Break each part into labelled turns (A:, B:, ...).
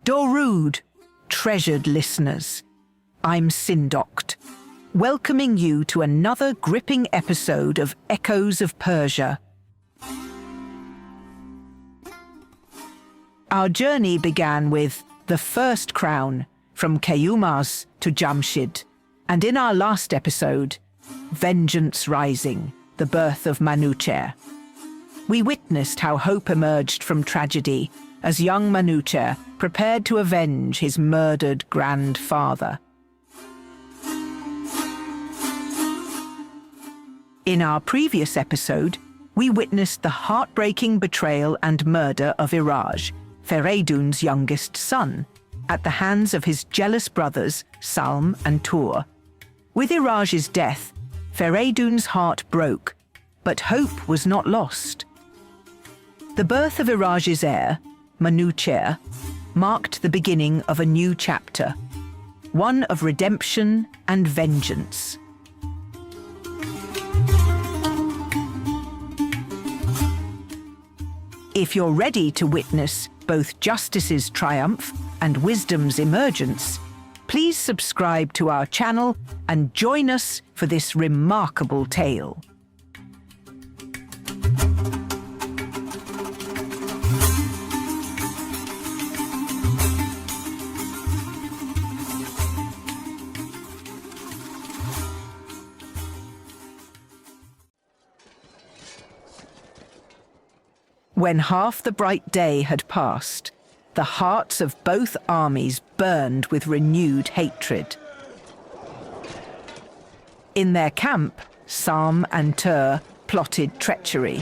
A: Darood, treasured listeners. I'm Sindokt, welcoming you to another gripping episode of Echoes of Persia. Our journey began with the first crown, from Kayumars to Jamshid, and in our last episode, Vengeance Rising, the birth of Manucher. We witnessed how hope emerged from tragedy as young Manucher prepared to avenge his murdered grandfather. In our previous episode, we witnessed the heartbreaking betrayal and murder of Iraj, Féréydoon's youngest son, at the hands of his jealous brothers Salm and Toor. With Iraj's death, Féréydoon's heart broke, but hope was not lost. The birth of Iraj's heir, Manucher, marked the beginning of a new chapter, one of redemption and vengeance. If you're ready to witness both justice's triumph and wisdom's emergence, please subscribe to our channel and join us for this remarkable tale. When half the bright day had passed, the hearts of both armies burned with renewed hatred. In their camp, Saam and Toor plotted treachery.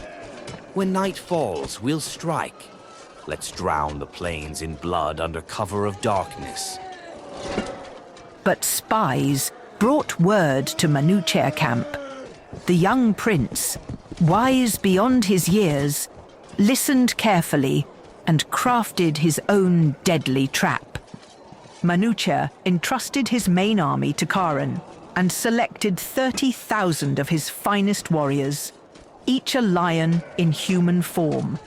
B: When night falls, we'll strike. Let's drown the plains in blood under cover of darkness.
A: But spies brought word to Manoochehr camp. The young prince, wise beyond his years, listened carefully and crafted his own deadly trap. Manucher entrusted his main army to Karen and selected 30,000 of his finest warriors, each a lion in human form.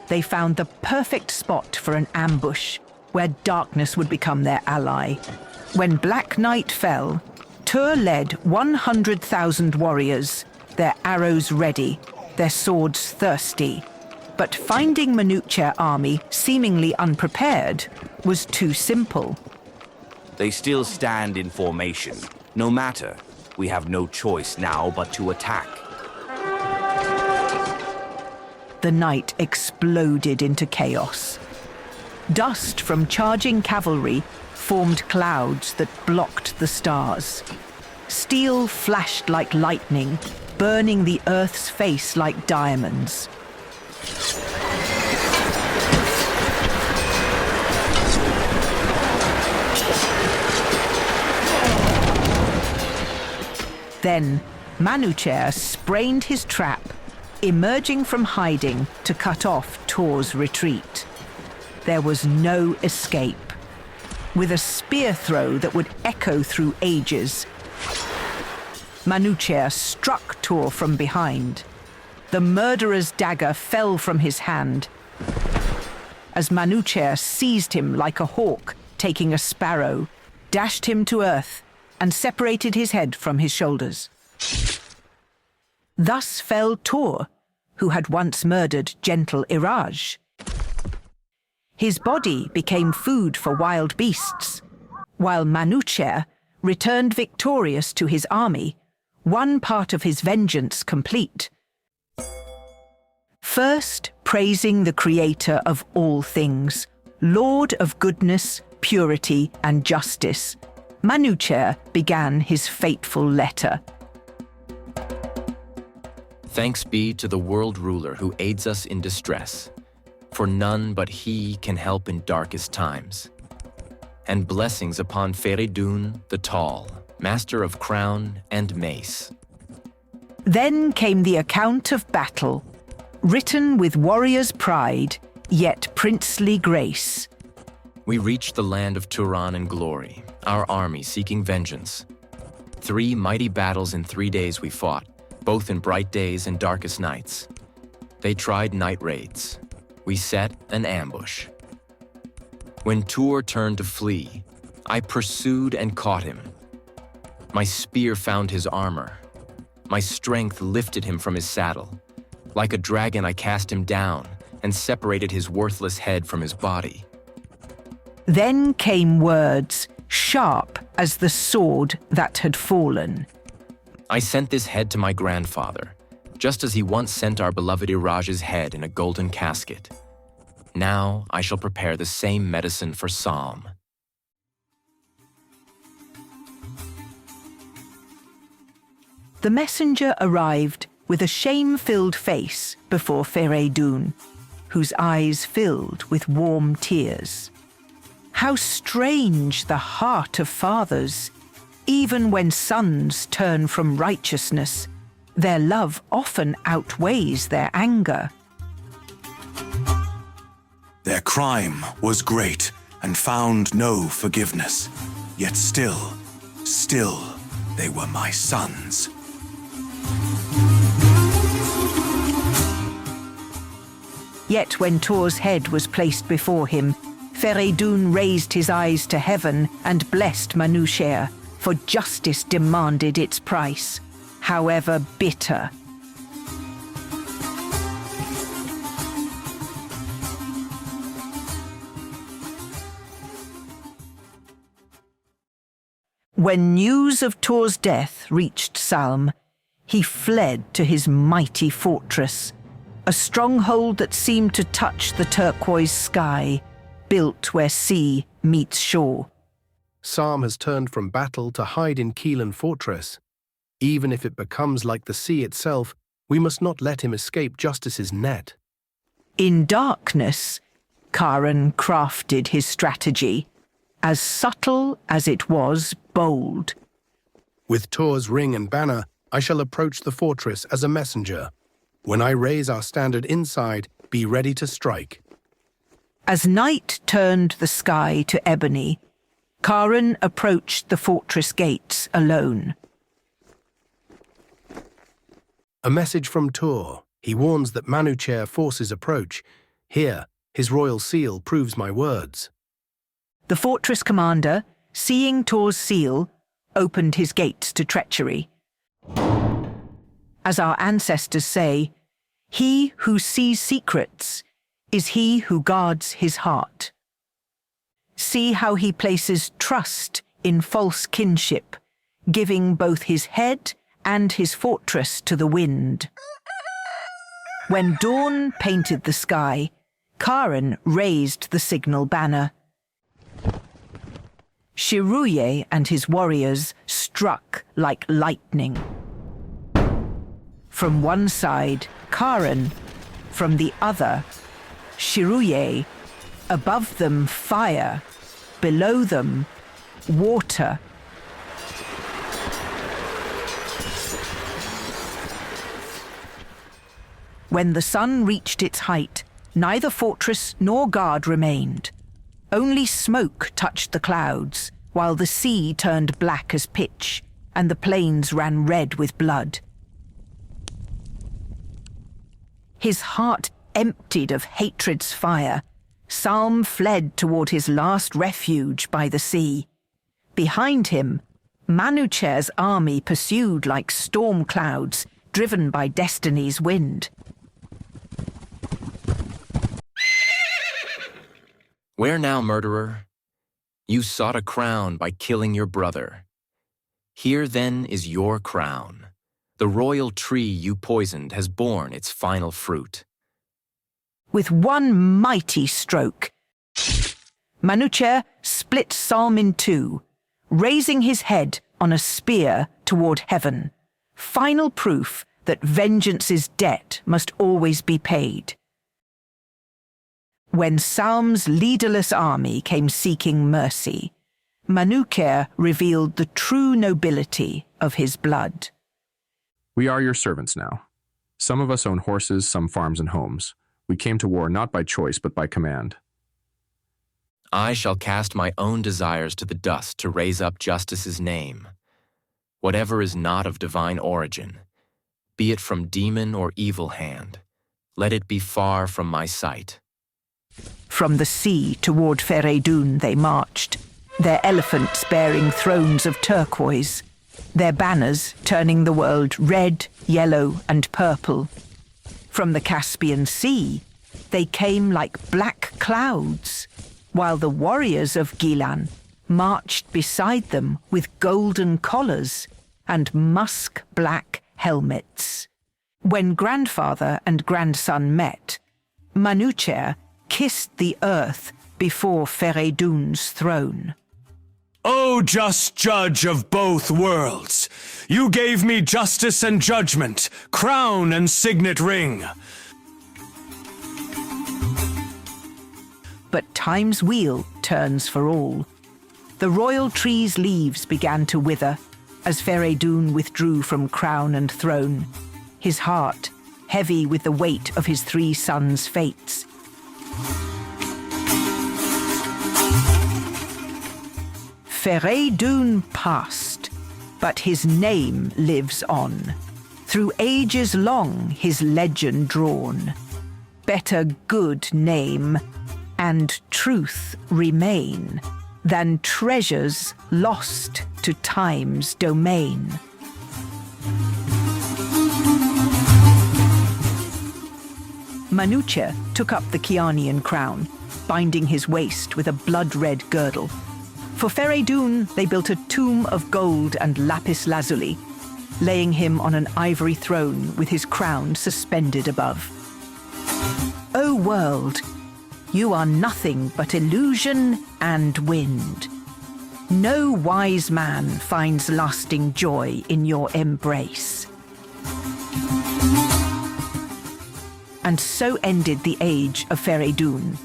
A: They found the perfect spot for an ambush, where darkness would become their ally. When black night fell, Toor led 100,000 warriors, their arrows ready, their swords thirsty. But finding Manuchehr army seemingly unprepared was too simple.
B: They still stand in formation. No matter, we have no choice now but to attack.
A: The night exploded into chaos. Dust from charging cavalry formed clouds that blocked the stars. Steel flashed like lightning, burning the earth's face like diamonds. Then, Manucher sprained his trap, emerging from hiding to cut off Toor's retreat. There was no escape. With a spear throw that would echo through ages, Manucher struck Toor from behind. The murderer's dagger fell from his hand as Manucher seized him like a hawk taking a sparrow, dashed him to earth, and separated his head from his shoulders. Thus fell Toor, who had once murdered gentle Iraj. His body became food for wild beasts, while Manucher returned victorious to his army, one part of his vengeance complete. First, praising the Creator of all things, Lord of goodness, purity, and justice, Manucher began his fateful letter.
C: Thanks be to the world ruler who aids us in distress, for none but he can help in darkest times. And blessings upon Féréydoon the Tall, master of crown and mace.
A: Then came the account of battle, written with warrior's pride, yet princely grace.
C: We reached the land of Turan in glory, our army seeking vengeance. 3 mighty battles in 3 days we fought, both in bright days and darkest nights. They tried night raids. We set an ambush. When Toor turned to flee, I pursued and caught him. My spear found his armor. My strength lifted him from his saddle. Like a dragon, I cast him down and separated his worthless head from his body.
A: Then came words, sharp as the sword that had fallen.
C: I sent this head to my grandfather, just as he once sent our beloved Iraj's head in a golden casket. Now I shall prepare the same medicine for Saam.
A: The messenger arrived with a shame-filled face before Féréydoon, whose eyes filled with warm tears. How strange the heart of fathers! Even when sons turn from righteousness, their love often outweighs their anger.
D: Their crime was great and found no forgiveness. Yet still, they were my sons.
A: Yet when Toor's head was placed before him, Féréydoon raised his eyes to heaven and blessed Manucher, for justice demanded its price, however bitter. When news of Toor's death reached Salm, he fled to his mighty fortress, a stronghold that seemed to touch the turquoise sky, built where sea meets shore.
E: Saam has turned from battle to hide in Keelan fortress. Even if it becomes like the sea itself, we must not let him escape justice's net.
A: In darkness, Karen crafted his strategy, as subtle as it was bold.
E: With Toor's ring and banner, I shall approach the fortress as a messenger. When I raise our standard inside, be ready to strike.
A: As night turned the sky to ebony, Karen approached the fortress gates alone.
E: A message from Toor. He warns that Manucher forces approach. Here, his royal seal proves my words.
A: The fortress commander, seeing Toor's seal, opened his gates to treachery. As our ancestors say, he who sees secrets is he who guards his heart. See how he places trust in false kinship, giving both his head and his fortress to the wind. When dawn painted the sky, Karen raised the signal banner. Shiruye and his warriors struck like lightning. From one side, Karen, from the other, Shiruye, above them fire, below them water. When the sun reached its height, neither fortress nor guard remained. Only smoke touched the clouds, while the sea turned black as pitch, and the plains ran red with blood. His heart emptied of hatred's fire, Saam fled toward his last refuge by the sea. Behind him, Manucher's army pursued like storm clouds, driven by destiny's wind.
C: Where now, murderer? You sought a crown by killing your brother. Here then is your crown. The royal tree you poisoned has borne its final fruit.
A: With one mighty stroke, Manucher split Salm in two, raising his head on a spear toward heaven, final proof that vengeance's debt must always be paid. When Saam's leaderless army came seeking mercy, Manucher revealed the true nobility of his blood.
F: We are your servants now. Some of us own horses, some farms and homes. We came to war not by choice, but by command.
C: I shall cast my own desires to the dust to raise up justice's name. Whatever is not of divine origin, be it from demon or evil hand, let it be far from my sight.
A: From the sea toward Féréydoon they marched, their elephants bearing thrones of turquoise, their banners turning the world red, yellow, and purple. From the Caspian Sea, they came like black clouds, while the warriors of Gilan marched beside them with golden collars and musk-black helmets. When grandfather and grandson met, Manucher kissed the earth before Féréydoon's throne.
D: O just judge of both worlds, you gave me justice and judgment, crown and signet ring.
A: But time's wheel turns for all. The royal tree's leaves began to wither as Féréydoon withdrew from crown and throne, his heart heavy with the weight of his 3 sons' fates. Féréydoon passed, but his name lives on. Through ages long his legend drawn. Better good name and truth remain than treasures lost to time's domain. Manucher took up the Kianian crown, binding his waist with a blood-red girdle. For Féréydoon, they built a tomb of gold and lapis lazuli, laying him on an ivory throne with his crown suspended above. O world, you are nothing but illusion and wind. No wise man finds lasting joy in your embrace. And so ended the age of Féréydoon,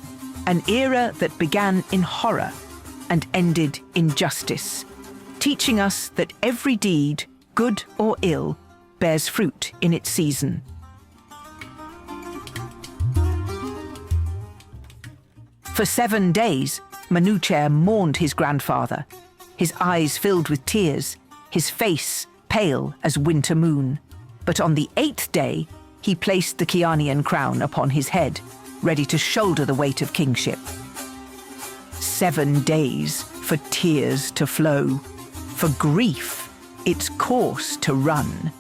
A: an era that began in horror and ended in justice, teaching us that every deed, good or ill, bears fruit in its season. For 7 days, Manucher mourned his grandfather, his eyes filled with tears, his face pale as winter moon. But on the 8th day, he placed the Kianian crown upon his head, ready to shoulder the weight of kingship. 7 days for tears to flow, for grief its course to run.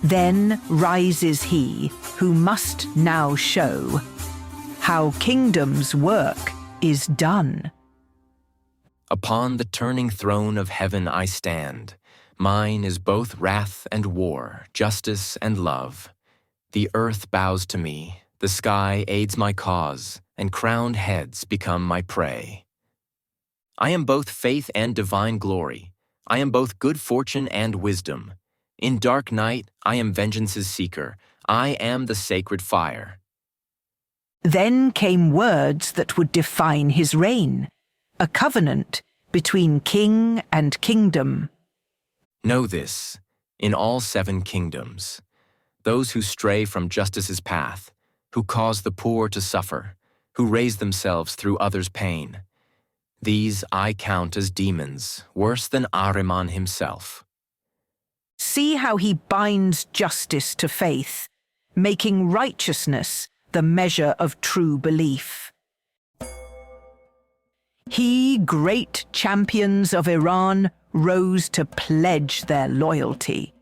A: Then rises he who must now show how kingdom's work is done.
C: Upon the turning throne of heaven I stand. Mine is both wrath and war, justice and love. The earth bows to me, the sky aids my cause, and crowned heads become my prey. I am both faith and divine glory. I am both good fortune and wisdom. In dark night, I am vengeance's seeker. I am the sacred fire.
A: Then came words that would define his reign, a covenant between king and kingdom.
C: Know this, in all 7 kingdoms, those who stray from justice's path, who cause the poor to suffer, who raise themselves through others' pain, these I count as demons, worse than Ahriman himself.
A: See how he binds justice to faith, making righteousness the measure of true belief. He, great champions of Iran, rose to pledge their loyalty.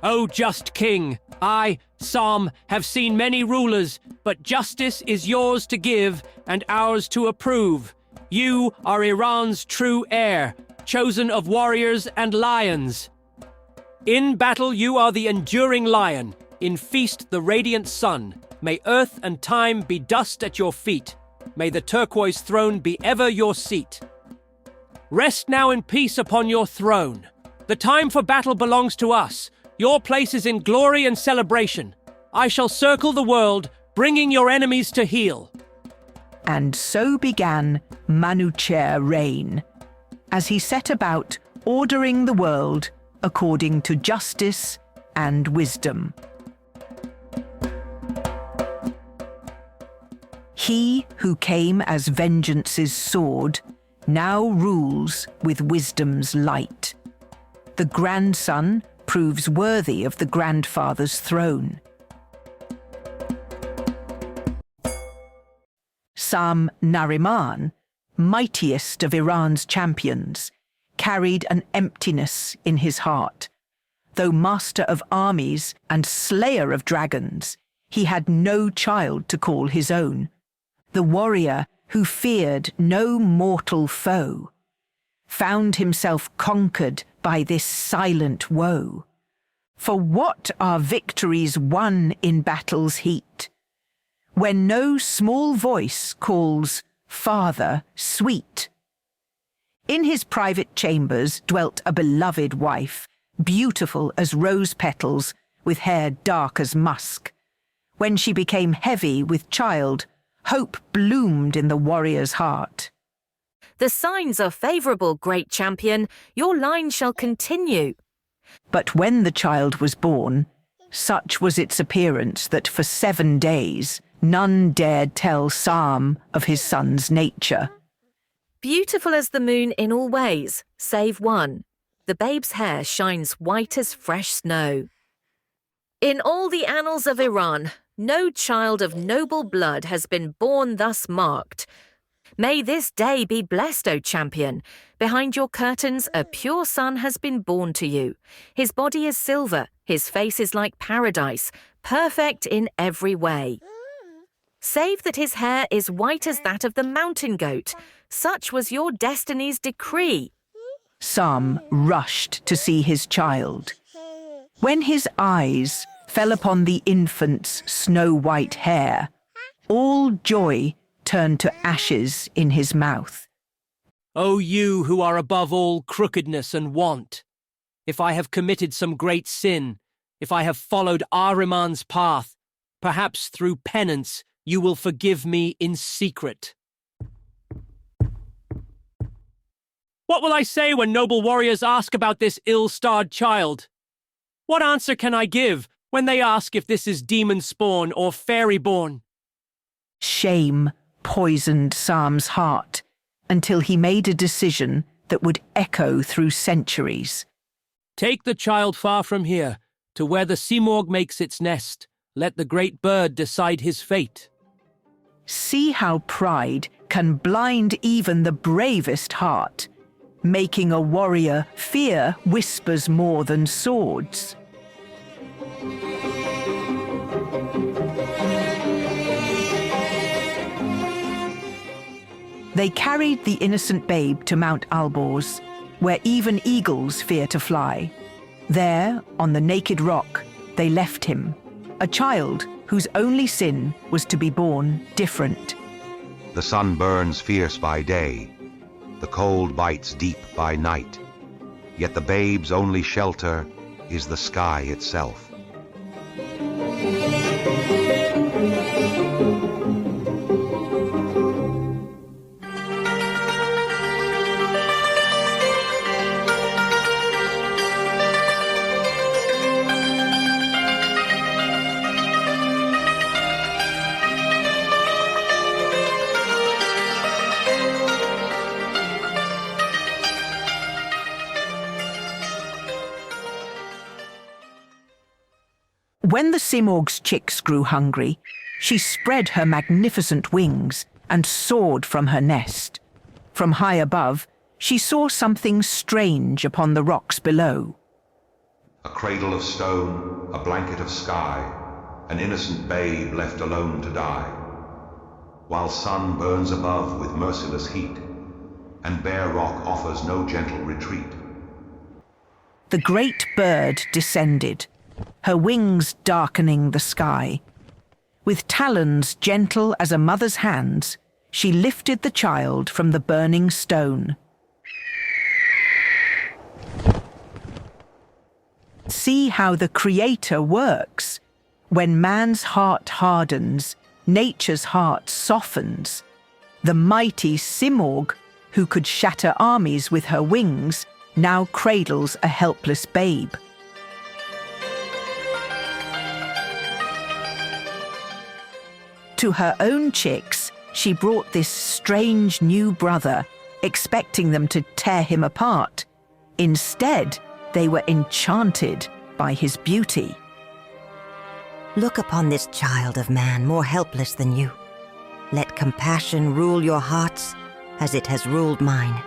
G: O just king, I, Saam, have seen many rulers, but justice is yours to give and ours to approve. You are Iran's true heir, chosen of warriors and lions. In battle you are the enduring lion, in feast the radiant sun. May earth and time be dust at your feet. May the turquoise throne be ever your seat. Rest now in peace upon your throne. The time for battle belongs to us. Your place is in glory and celebration. I shall circle the world, bringing your enemies to heel.
A: And so began Manucher reign, as he set about ordering the world according to justice and wisdom. He who came as vengeance's sword now rules with wisdom's light. The grandson proves worthy of the grandfather's throne. Saam Nariman, mightiest of Iran's champions, carried an emptiness in his heart. Though master of armies and slayer of dragons, he had no child to call his own. The warrior who feared no mortal foe found himself conquered by this silent woe. For what are victories won in battle's heat, when no small voice calls Father sweet? In his private chambers dwelt a beloved wife, beautiful as rose petals, with hair dark as musk. When she became heavy with child, hope bloomed in the warrior's heart.
H: The signs are favourable, great champion. Your line shall continue.
A: But when the child was born, such was its appearance that for 7 days none dared tell Saam of his son's nature.
H: Beautiful as the moon in all ways, save one. The babe's hair shines white as fresh snow. In all the annals of Iran, no child of noble blood has been born thus marked. May this day be blessed, O champion. Behind your curtains, a pure son has been born to you. His body is silver, his face is like paradise, perfect in every way. Save that his hair is white as that of the mountain goat. Such was your destiny's decree.
A: Saam rushed to see his child. When his eyes fell upon the infant's snow-white hair, all joy turned to ashes in his mouth.
G: O you who are above all crookedness and want, if I have committed some great sin, if I have followed Ahriman's path, perhaps through penance you will forgive me in secret. What will I say when noble warriors ask about this ill-starred child? What answer can I give when they ask if this is demon spawn or fairy born?
A: Shame poisoned Saam's heart until he made a decision that would echo through centuries.
G: Take the child far from here, to where the Simorgh makes its nest. Let the great bird decide his fate.
A: See how pride can blind even the bravest heart, making a warrior fear whispers more than swords. They carried the innocent babe to Mount Alborz, where even eagles fear to fly. There, on the naked rock, they left him, a child whose only sin was to be born different.
I: The sun burns fierce by day, the cold bites deep by night, yet the babe's only shelter is the sky itself.
A: When the Simorgh's chicks grew hungry, she spread her magnificent wings and soared from her nest. From high above, she saw something strange upon the rocks below.
I: A cradle of stone, a blanket of sky, an innocent babe left alone to die, while sun burns above with merciless heat, and bare rock offers no gentle retreat.
A: The great bird descended, her wings darkening the sky. With talons gentle as a mother's hands, she lifted the child from the burning stone. See how the Creator works. When man's heart hardens, nature's heart softens. The mighty Simorgh, who could shatter armies with her wings, now cradles a helpless babe. To her own chicks, she brought this strange new brother, expecting them to tear him apart. Instead, they were enchanted by his beauty.
J: Look upon this child of man more helpless than you. Let compassion rule your hearts as it has ruled mine.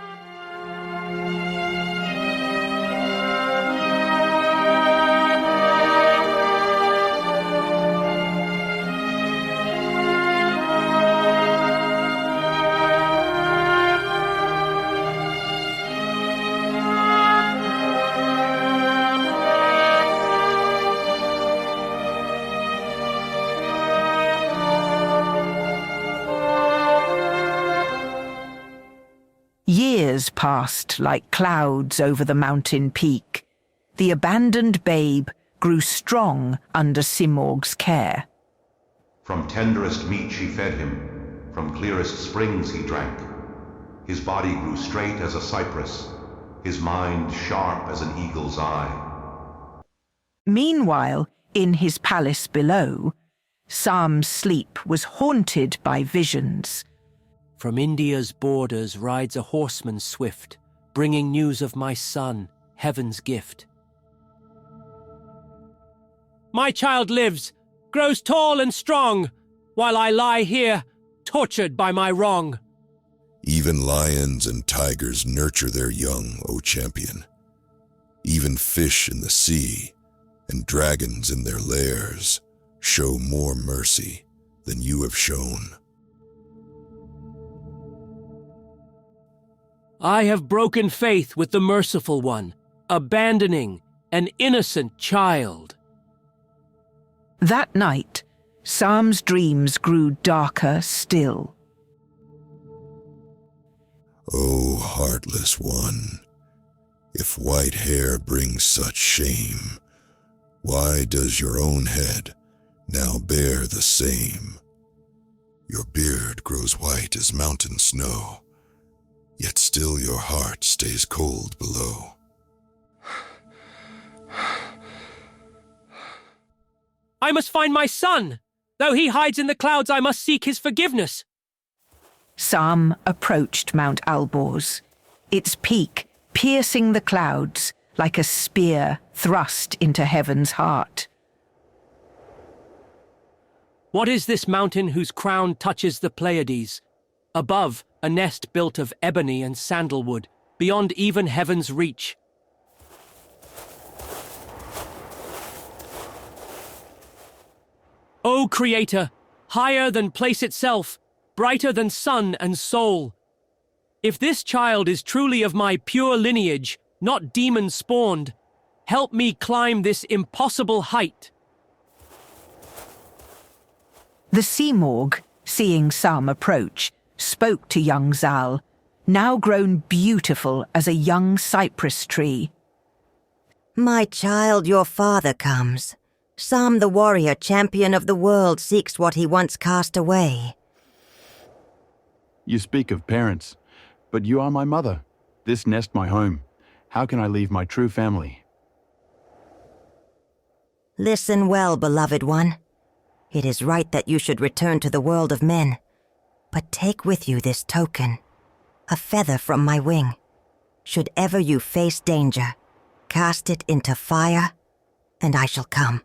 A: Years passed like clouds over the mountain peak. The abandoned babe grew strong under Simorgh's care.
I: From tenderest meat she fed him, from clearest springs he drank. His body grew straight as a cypress, his mind sharp as an eagle's eye.
A: Meanwhile, in his palace below, Saam's sleep was haunted by visions.
G: From India's borders rides a horseman swift, bringing news of my son, heaven's gift. My child lives, grows tall and strong, while I lie here, tortured by my wrong.
K: Even lions and tigers nurture their young, O champion. Even fish in the sea and dragons in their lairs show more mercy than you have shown.
G: I have broken faith with the merciful one, abandoning an innocent child.
A: That night, Saam's dreams grew darker still.
K: O heartless one, if white hair brings such shame, why does your own head now bear the same? Your beard grows white as mountain snow, yet still your heart stays cold below.
G: I must find my son! Though he hides in the clouds, I must seek his forgiveness.
A: Saam approached Mount Alborz, its peak piercing the clouds like a spear thrust into heaven's heart.
G: What is this mountain whose crown touches the Pleiades? Above, a nest built of ebony and sandalwood, beyond even heaven's reach. O Creator, higher than place itself, brighter than sun and soul. If this child is truly of my pure lineage, not demon-spawned, help me climb this impossible height.
A: The Simorgh, seeing Saam approach, spoke to young Zaal, now grown beautiful as a young cypress tree.
J: My child, your father comes. Saam the warrior, champion of the world, seeks what he once cast away.
L: You speak of parents, but you are my mother. This nest my home. How can I leave my true family?
J: Listen well, beloved one. It is right that you should return to the world of men. But take with you this token, a feather from my wing. Should ever you face danger, cast it into fire, and I shall come.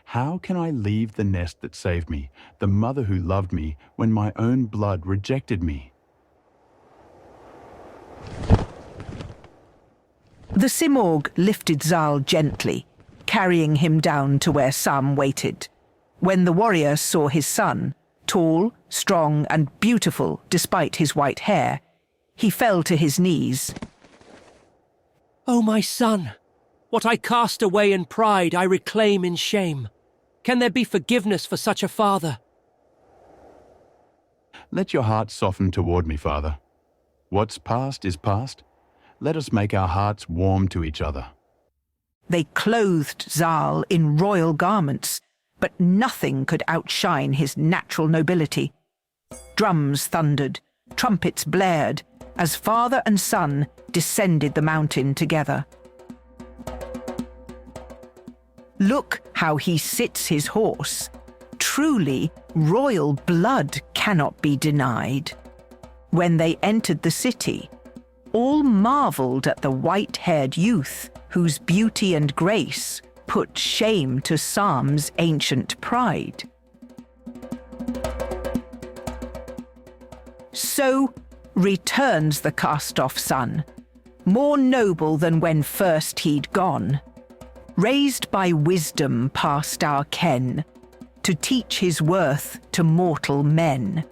L: How can I leave the nest that saved me, the mother who loved me, when my own blood rejected me?
A: The Simorgh lifted Zaal gently, carrying him down to where Saam waited. When the warrior saw his son, tall, strong, and beautiful despite his white hair, he fell to his knees.
G: Oh, my son! What I cast away in pride, I reclaim in shame. Can there be forgiveness for such a father?
L: Let your heart soften toward me, Father. What's past is past. Let us make our hearts warm to each other.
A: They clothed Zaal in royal garments, but nothing could outshine his natural nobility. Drums thundered, trumpets blared, as father and son descended the mountain together. Look how he sits his horse. Truly, royal blood cannot be denied. When they entered the city, all marveled at the white-haired youth whose beauty and grace put shame to Saam's ancient pride. So returns the cast-off son, more noble than when first he'd gone, raised by wisdom past our ken, to teach his worth to mortal men.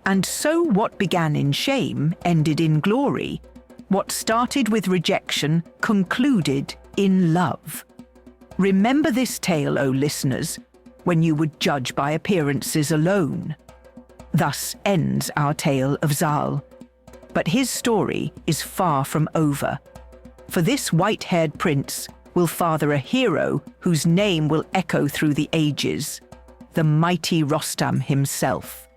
A: And so what began in shame ended in glory. What started with rejection concluded in love. Remember this tale, O listeners, when you would judge by appearances alone. Thus ends our tale of Zaal. But his story is far from over. For this white-haired prince will father a hero whose name will echo through the ages, the mighty Rostam himself.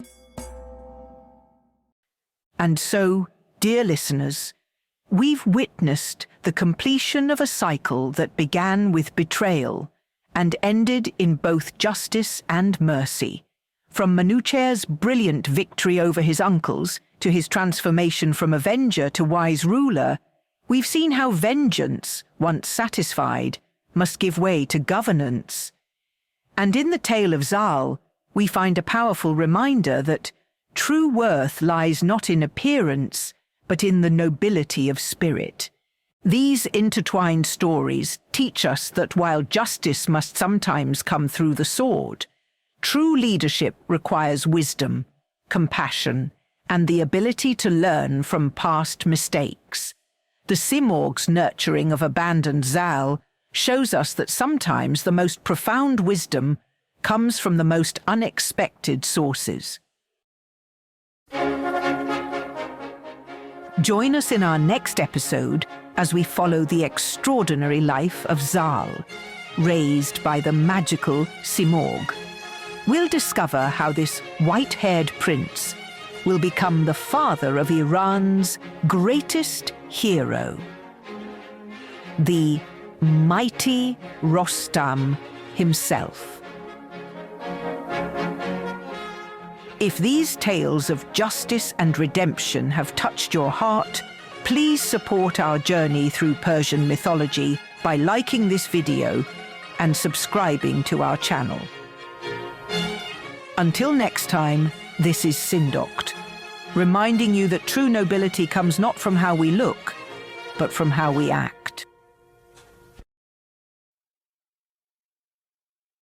A: And so, dear listeners, we've witnessed the completion of a cycle that began with betrayal and ended in both justice and mercy. From Manucher's brilliant victory over his uncles to his transformation from avenger to wise ruler, we've seen how vengeance, once satisfied, must give way to governance. And in the tale of Zaal, we find a powerful reminder that true worth lies not in appearance, but in the nobility of spirit. These intertwined stories teach us that while justice must sometimes come through the sword, true leadership requires wisdom, compassion, and the ability to learn from past mistakes. The Simorgh's nurturing of abandoned Zaal shows us that sometimes the most profound wisdom comes from the most unexpected sources. Join us in our next episode as we follow the extraordinary life of Zaal, raised by the magical Simorgh. We'll discover how this white-haired prince will become the father of Iran's greatest hero, the mighty Rostam himself. If these tales of justice and redemption have touched your heart, please support our journey through Persian mythology by liking this video and subscribing to our channel. Until next time, this is Sindoct, reminding you that true nobility comes not from how we look, but from how we act.